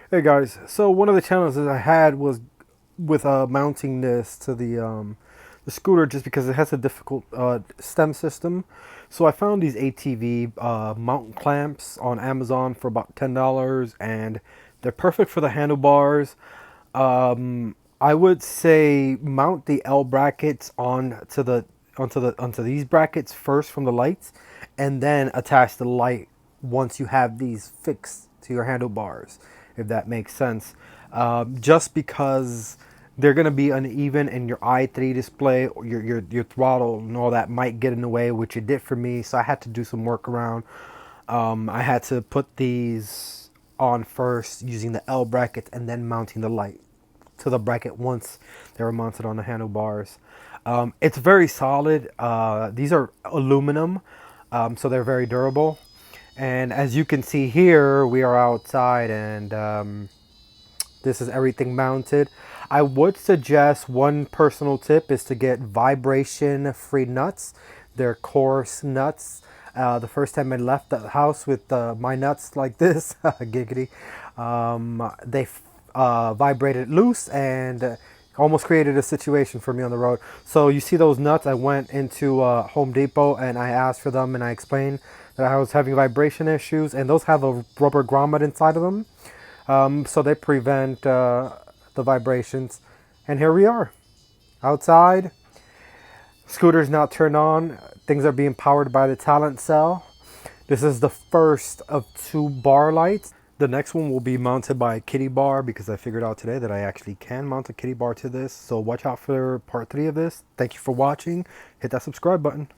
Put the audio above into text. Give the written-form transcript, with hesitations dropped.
Hey guys, so one of the challenges I had was with mounting this to the scooter just because it has a difficult stem system. So I found these ATV mount clamps on Amazon for about $10, and they're perfect for the handlebars. I would say mount the L brackets onto these brackets first from the lights, and then attach the light once you have these fixed to your handlebars, if that makes sense. Just because they're gonna be uneven, and your i3 display or your throttle and all that might get in the way, which it did for me. So I had to do some work around. I had to put these on first using the L bracket, and then mounting the light to the bracket once they were mounted on the handlebars. It's very solid. These are aluminum, so they're very durable. And as you can see here, we are outside, and this is everything mounted. I would suggest, one personal tip is to get vibration free nuts. They're coarse nuts. The first time I left the house with my nuts like this, giggity, they vibrated loose, and almost created a situation for me on the road. So you see those nuts, I went into Home Depot and I asked for them, and I explained that I was having vibration issues, and those have a rubber grommet inside of them. So they prevent the vibrations. And here we are, outside. Scooter's not turned on. Things are being powered by the talent cell. This is the first of two bar lights. The next one will be mounted by a kitty bar, because I figured out today that I actually can mount a kitty bar to this. So watch out for part 3 of this. Thank you for watching. Hit that subscribe button.